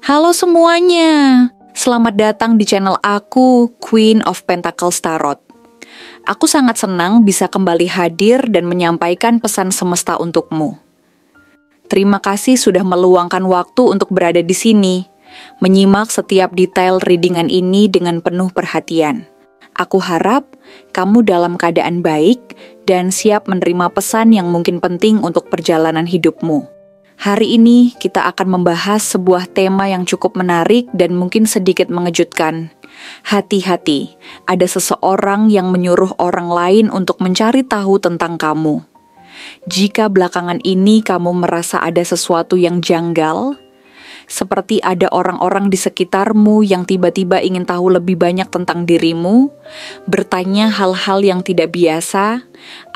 Halo semuanya, selamat datang di channel aku, Queen of Pentacles Tarot. Aku sangat senang bisa kembali hadir dan menyampaikan pesan semesta untukmu. Terima kasih sudah meluangkan waktu untuk berada di sini, menyimak setiap detail readingan ini dengan penuh perhatian. Aku harap kamu dalam keadaan baik dan siap menerima pesan yang mungkin penting untuk perjalanan hidupmu. Hari ini kita akan membahas sebuah tema yang cukup menarik dan mungkin sedikit mengejutkan. Hati-hati, ada seseorang yang menyuruh orang lain untuk mencari tahu tentang kamu. Jika belakangan ini kamu merasa ada sesuatu yang janggal, seperti ada orang-orang di sekitarmu yang tiba-tiba ingin tahu lebih banyak tentang dirimu, bertanya hal-hal yang tidak biasa,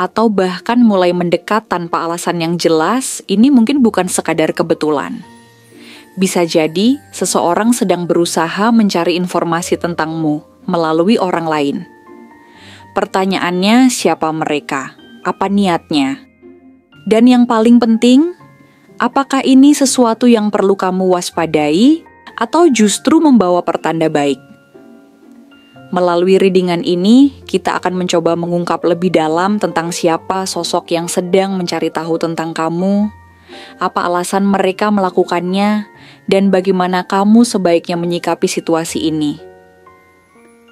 atau bahkan mulai mendekat tanpa alasan yang jelas, ini mungkin bukan sekadar kebetulan. Bisa jadi seseorang sedang berusaha mencari informasi tentangmu melalui orang lain. Pertanyaannya, siapa mereka? Apa niatnya? Dan yang paling penting, apakah ini sesuatu yang perlu kamu waspadai atau justru membawa pertanda baik? Melalui readingan ini, kita akan mencoba mengungkap lebih dalam tentang siapa sosok yang sedang mencari tahu tentang kamu, apa alasan mereka melakukannya, dan bagaimana kamu sebaiknya menyikapi situasi ini.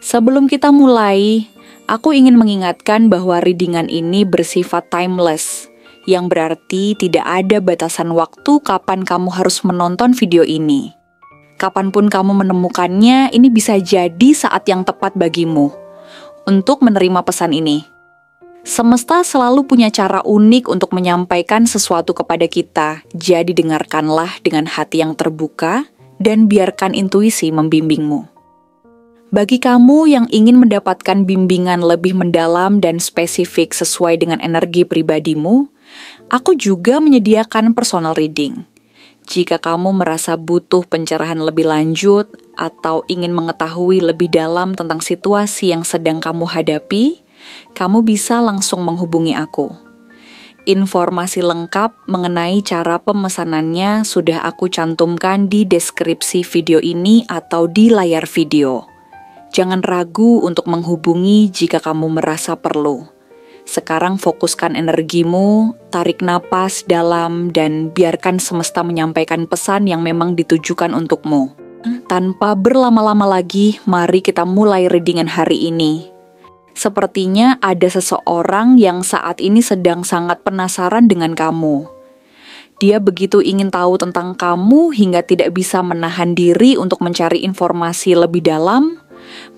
Sebelum kita mulai, aku ingin mengingatkan bahwa readingan ini bersifat timeless, yang berarti tidak ada batasan waktu kapan kamu harus menonton video ini. Kapanpun kamu menemukannya, ini bisa jadi saat yang tepat bagimu untuk menerima pesan ini. Semesta selalu punya cara unik untuk menyampaikan sesuatu kepada kita, jadi dengarkanlah dengan hati yang terbuka dan biarkan intuisi membimbingmu. Bagi kamu yang ingin mendapatkan bimbingan lebih mendalam dan spesifik sesuai dengan energi pribadimu, aku juga menyediakan personal reading. Jika kamu merasa butuh pencerahan lebih lanjut atau ingin mengetahui lebih dalam tentang situasi yang sedang kamu hadapi, kamu bisa langsung menghubungi aku. Informasi lengkap mengenai cara pemesanannya sudah aku cantumkan di deskripsi video ini atau di layar video. Jangan ragu untuk menghubungi jika kamu merasa perlu. Sekarang fokuskan energimu, tarik napas dalam, dan biarkan semesta menyampaikan pesan yang memang ditujukan untukmu. Tanpa berlama-lama lagi, mari kita mulai readingan hari ini. Sepertinya ada seseorang yang saat ini sedang sangat penasaran dengan kamu. Dia begitu ingin tahu tentang kamu hingga tidak bisa menahan diri untuk mencari informasi lebih dalam,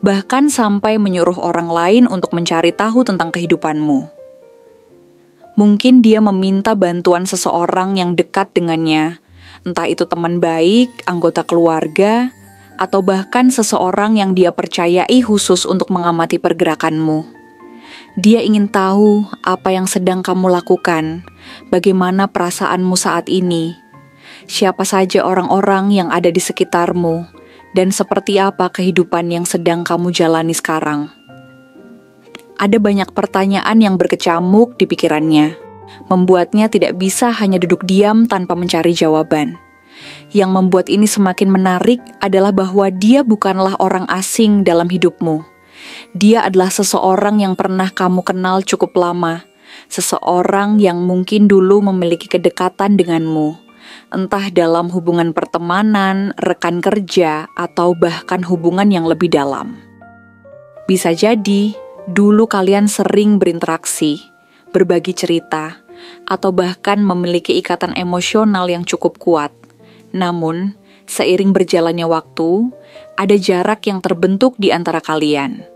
bahkan sampai menyuruh orang lain untuk mencari tahu tentang kehidupanmu. Mungkin dia meminta bantuan seseorang yang dekat dengannya, entah itu teman baik, anggota keluarga, atau bahkan seseorang yang dia percayai khusus untuk mengamati pergerakanmu. Dia ingin tahu apa yang sedang kamu lakukan, bagaimana perasaanmu saat ini, siapa saja orang-orang yang ada di sekitarmu, dan seperti apa kehidupan yang sedang kamu jalani sekarang. Ada banyak pertanyaan yang berkecamuk di pikirannya, membuatnya tidak bisa hanya duduk diam tanpa mencari jawaban. Yang membuat ini semakin menarik adalah bahwa dia bukanlah orang asing dalam hidupmu. Dia adalah seseorang yang pernah kamu kenal cukup lama, seseorang yang mungkin dulu memiliki kedekatan denganmu, entah dalam hubungan pertemanan, rekan kerja, atau bahkan hubungan yang lebih dalam. Bisa jadi, dulu kalian sering berinteraksi, berbagi cerita, atau bahkan memiliki ikatan emosional yang cukup kuat. Namun, seiring berjalannya waktu, ada jarak yang terbentuk di antara kalian.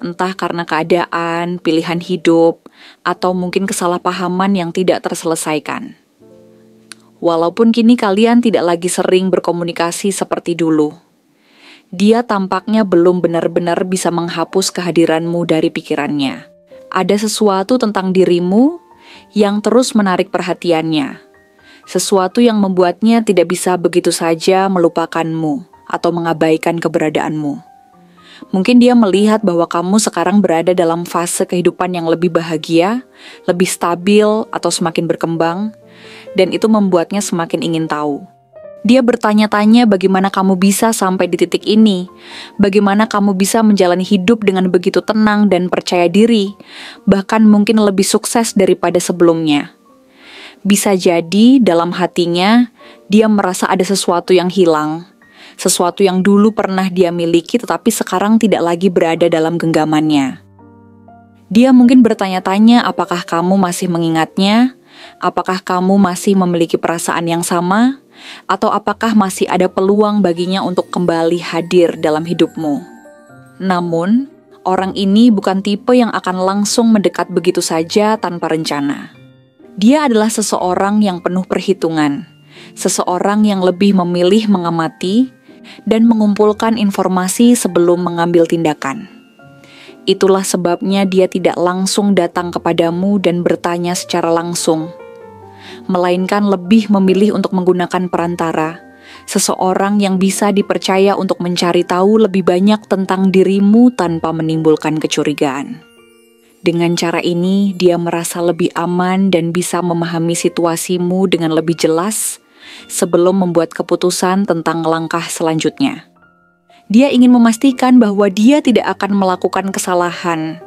Entah karena keadaan, pilihan hidup, atau mungkin kesalahpahaman yang tidak terselesaikan. Walaupun kini kalian tidak lagi sering berkomunikasi seperti dulu, dia tampaknya belum benar-benar bisa menghapus kehadiranmu dari pikirannya. Ada sesuatu tentang dirimu yang terus menarik perhatiannya. Sesuatu yang membuatnya tidak bisa begitu saja melupakanmu atau mengabaikan keberadaanmu. Mungkin dia melihat bahwa kamu sekarang berada dalam fase kehidupan yang lebih bahagia, lebih stabil, atau semakin berkembang, dan itu membuatnya semakin ingin tahu. Dia bertanya-tanya bagaimana kamu bisa sampai di titik ini, bagaimana kamu bisa menjalani hidup dengan begitu tenang dan percaya diri, bahkan mungkin lebih sukses daripada sebelumnya. Bisa jadi dalam hatinya, dia merasa ada sesuatu yang hilang, sesuatu yang dulu pernah dia miliki tetapi sekarang tidak lagi berada dalam genggamannya. Dia mungkin bertanya-tanya apakah kamu masih mengingatnya, apakah kamu masih memiliki perasaan yang sama, atau apakah masih ada peluang baginya untuk kembali hadir dalam hidupmu. Namun, orang ini bukan tipe yang akan langsung mendekat begitu saja tanpa rencana. Dia adalah seseorang yang penuh perhitungan, seseorang yang lebih memilih mengamati dan mengumpulkan informasi sebelum mengambil tindakan. Itulah sebabnya dia tidak langsung datang kepadamu dan bertanya secara langsung, melainkan lebih memilih untuk menggunakan perantara, seseorang yang bisa dipercaya untuk mencari tahu lebih banyak tentang dirimu tanpa menimbulkan kecurigaan. Dengan cara ini, dia merasa lebih aman dan bisa memahami situasimu dengan lebih jelas sebelum membuat keputusan tentang langkah selanjutnya. Dia ingin memastikan bahwa dia tidak akan melakukan kesalahan,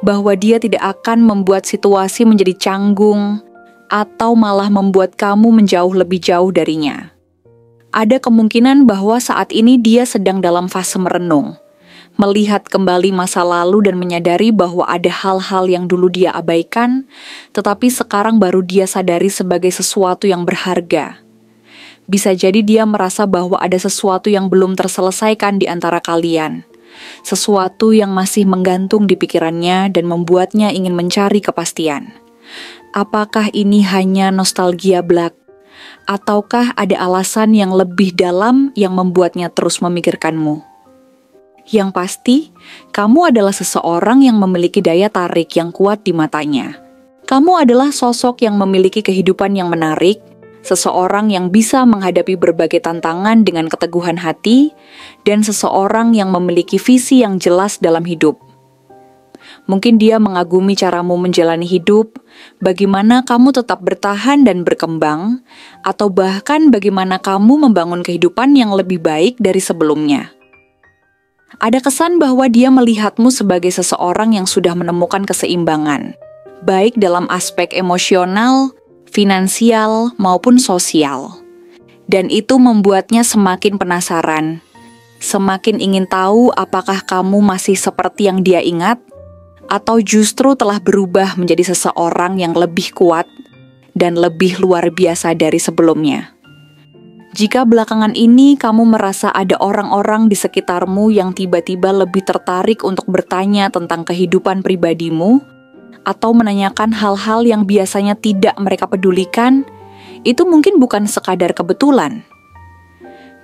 bahwa dia tidak akan membuat situasi menjadi canggung, atau malah membuat kamu menjauh lebih jauh darinya. Ada kemungkinan bahwa saat ini dia sedang dalam fase merenung, melihat kembali masa lalu dan menyadari bahwa ada hal-hal yang dulu dia abaikan, tetapi sekarang baru dia sadari sebagai sesuatu yang berharga. Bisa jadi dia merasa bahwa ada sesuatu yang belum terselesaikan di antara kalian, sesuatu yang masih menggantung di pikirannya dan membuatnya ingin mencari kepastian. Apakah ini hanya nostalgia belaka, ataukah ada alasan yang lebih dalam yang membuatnya terus memikirkanmu? Yang pasti, kamu adalah seseorang yang memiliki daya tarik yang kuat di matanya. Kamu adalah sosok yang memiliki kehidupan yang menarik, seseorang yang bisa menghadapi berbagai tantangan dengan keteguhan hati, dan seseorang yang memiliki visi yang jelas dalam hidup. Mungkin dia mengagumi caramu menjalani hidup, bagaimana kamu tetap bertahan dan berkembang, atau bahkan bagaimana kamu membangun kehidupan yang lebih baik dari sebelumnya. Ada kesan bahwa dia melihatmu sebagai seseorang yang sudah menemukan keseimbangan, baik dalam aspek emosional, finansial, maupun sosial. Dan itu membuatnya semakin penasaran, semakin ingin tahu apakah kamu masih seperti yang dia ingat, atau justru telah berubah menjadi seseorang yang lebih kuat dan lebih luar biasa dari sebelumnya. Jika belakangan ini kamu merasa ada orang-orang di sekitarmu yang tiba-tiba lebih tertarik untuk bertanya tentang kehidupan pribadimu, atau menanyakan hal-hal yang biasanya tidak mereka pedulikan, itu mungkin bukan sekadar kebetulan.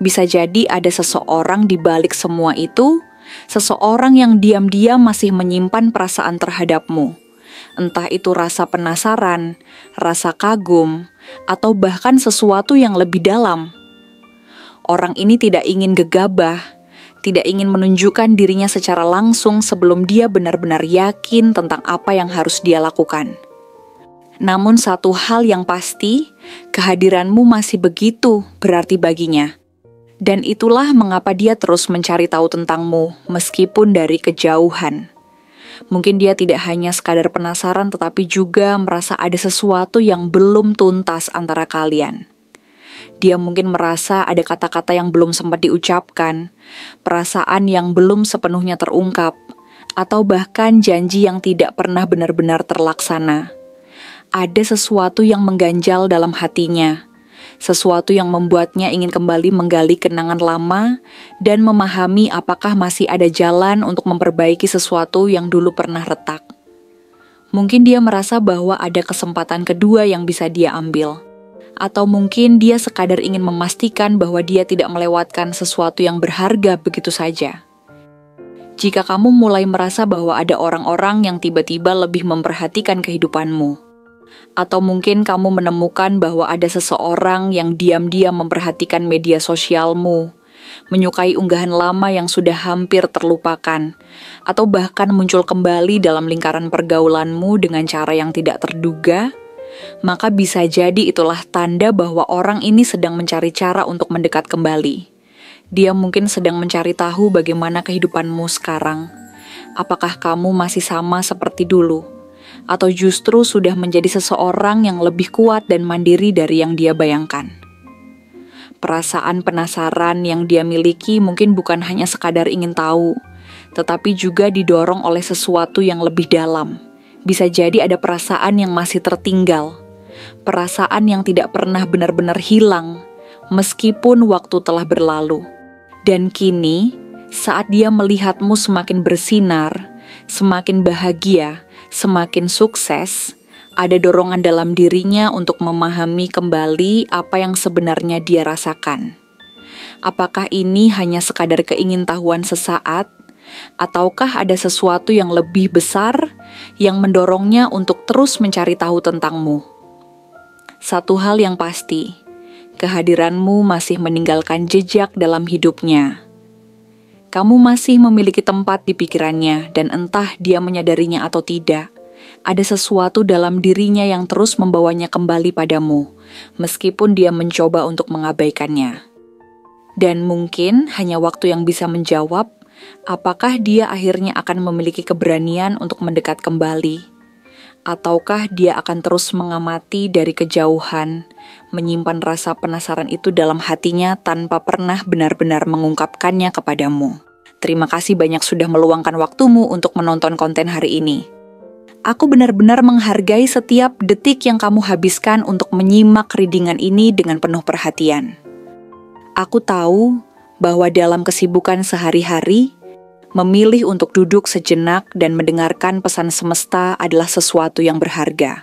Bisa jadi ada seseorang di balik semua itu, seseorang yang diam-diam masih menyimpan perasaan terhadapmu. Entah itu rasa penasaran, rasa kagum, atau bahkan sesuatu yang lebih dalam. Orang ini tidak ingin gegabah, tidak ingin menunjukkan dirinya secara langsung sebelum dia benar-benar yakin tentang apa yang harus dia lakukan. Namun satu hal yang pasti, kehadiranmu masih begitu berarti baginya. Dan itulah mengapa dia terus mencari tahu tentangmu, meskipun dari kejauhan. Mungkin dia tidak hanya sekadar penasaran, tetapi juga merasa ada sesuatu yang belum tuntas antara kalian. Dia mungkin merasa ada kata-kata yang belum sempat diucapkan, perasaan yang belum sepenuhnya terungkap, atau bahkan janji yang tidak pernah benar-benar terlaksana. Ada sesuatu yang mengganjal dalam hatinya, sesuatu yang membuatnya ingin kembali menggali kenangan lama dan memahami apakah masih ada jalan untuk memperbaiki sesuatu yang dulu pernah retak. Mungkin dia merasa bahwa ada kesempatan kedua yang bisa dia ambil. Atau mungkin dia sekadar ingin memastikan bahwa dia tidak melewatkan sesuatu yang berharga begitu saja. Jika kamu mulai merasa bahwa ada orang-orang yang tiba-tiba lebih memperhatikan kehidupanmu, atau mungkin kamu menemukan bahwa ada seseorang yang diam-diam memperhatikan media sosialmu, menyukai unggahan lama yang sudah hampir terlupakan, atau bahkan muncul kembali dalam lingkaran pergaulanmu dengan cara yang tidak terduga, maka bisa jadi itulah tanda bahwa orang ini sedang mencari cara untuk mendekat kembali. Dia mungkin sedang mencari tahu bagaimana kehidupanmu sekarang. Apakah kamu masih sama seperti dulu? Atau justru sudah menjadi seseorang yang lebih kuat dan mandiri dari yang dia bayangkan? Perasaan penasaran yang dia miliki mungkin bukan hanya sekadar ingin tahu, tetapi juga didorong oleh sesuatu yang lebih dalam. Bisa jadi ada perasaan yang masih tertinggal, perasaan yang tidak pernah benar-benar hilang, meskipun waktu telah berlalu. Dan kini, saat dia melihatmu semakin bersinar, semakin bahagia, semakin sukses, ada dorongan dalam dirinya untuk memahami kembali apa yang sebenarnya dia rasakan. Apakah ini hanya sekadar keingintahuan sesaat, ataukah ada sesuatu yang lebih besar yang mendorongnya untuk terus mencari tahu tentangmu? Satu hal yang pasti, kehadiranmu masih meninggalkan jejak dalam hidupnya. Kamu masih memiliki tempat di pikirannya, dan entah dia menyadarinya atau tidak, ada sesuatu dalam dirinya yang terus membawanya kembali padamu, meskipun dia mencoba untuk mengabaikannya. Dan mungkin hanya waktu yang bisa menjawab, apakah dia akhirnya akan memiliki keberanian untuk mendekat kembali, ataukah dia akan terus mengamati dari kejauhan, menyimpan rasa penasaran itu dalam hatinya tanpa pernah benar-benar mengungkapkannya kepadamu. Terima kasih banyak sudah meluangkan waktumu untuk menonton konten hari ini. Aku benar-benar menghargai setiap detik yang kamu habiskan untuk menyimak readingan ini dengan penuh perhatian. Aku tahu bahwa dalam kesibukan sehari-hari, memilih untuk duduk sejenak dan mendengarkan pesan semesta adalah sesuatu yang berharga.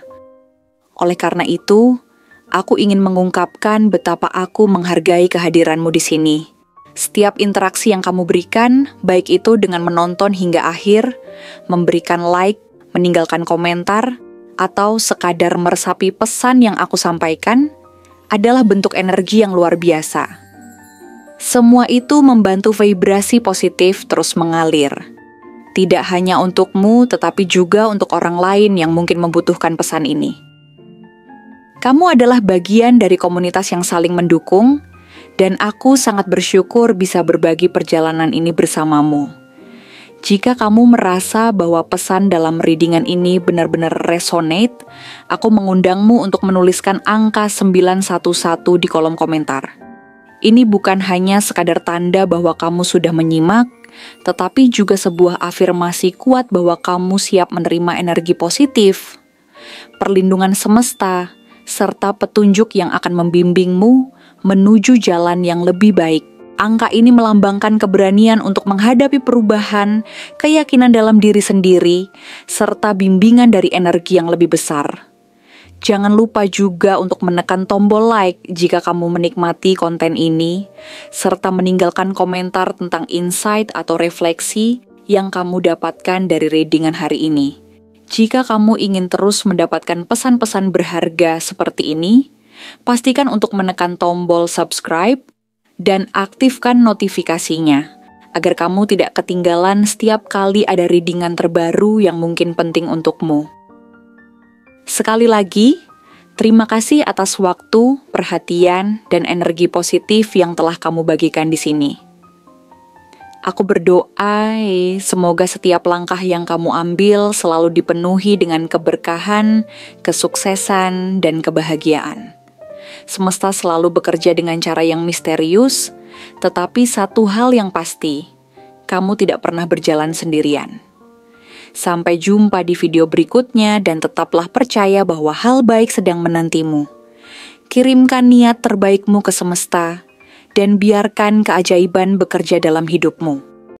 Oleh karena itu, aku ingin mengungkapkan betapa aku menghargai kehadiranmu di sini. Setiap interaksi yang kamu berikan, baik itu dengan menonton hingga akhir, memberikan like, meninggalkan komentar, atau sekadar meresapi pesan yang aku sampaikan, adalah bentuk energi yang luar biasa. Semua itu membantu vibrasi positif terus mengalir. Tidak hanya untukmu, tetapi juga untuk orang lain yang mungkin membutuhkan pesan ini. Kamu adalah bagian dari komunitas yang saling mendukung, dan aku sangat bersyukur bisa berbagi perjalanan ini bersamamu. Jika kamu merasa bahwa pesan dalam readingan ini benar-benar resonate, aku mengundangmu untuk menuliskan angka 911 di kolom komentar. Ini bukan hanya sekadar tanda bahwa kamu sudah menyimak, tetapi juga sebuah afirmasi kuat bahwa kamu siap menerima energi positif, perlindungan semesta, serta petunjuk yang akan membimbingmu menuju jalan yang lebih baik. Angka ini melambangkan keberanian untuk menghadapi perubahan, keyakinan dalam diri sendiri, serta bimbingan dari energi yang lebih besar. Jangan lupa juga untuk menekan tombol like jika kamu menikmati konten ini, serta meninggalkan komentar tentang insight atau refleksi yang kamu dapatkan dari readingan hari ini. Jika kamu ingin terus mendapatkan pesan-pesan berharga seperti ini, pastikan untuk menekan tombol subscribe dan aktifkan notifikasinya, agar kamu tidak ketinggalan setiap kali ada readingan terbaru yang mungkin penting untukmu. Sekali lagi, terima kasih atas waktu, perhatian, dan energi positif yang telah kamu bagikan di sini. Aku berdoa semoga setiap langkah yang kamu ambil selalu dipenuhi dengan keberkahan, kesuksesan, dan kebahagiaan. Semesta selalu bekerja dengan cara yang misterius, tetapi satu hal yang pasti, kamu tidak pernah berjalan sendirian. Sampai jumpa di video berikutnya dan tetaplah percaya bahwa hal baik sedang menantimu. Kirimkan niat terbaikmu ke semesta dan biarkan keajaiban bekerja dalam hidupmu.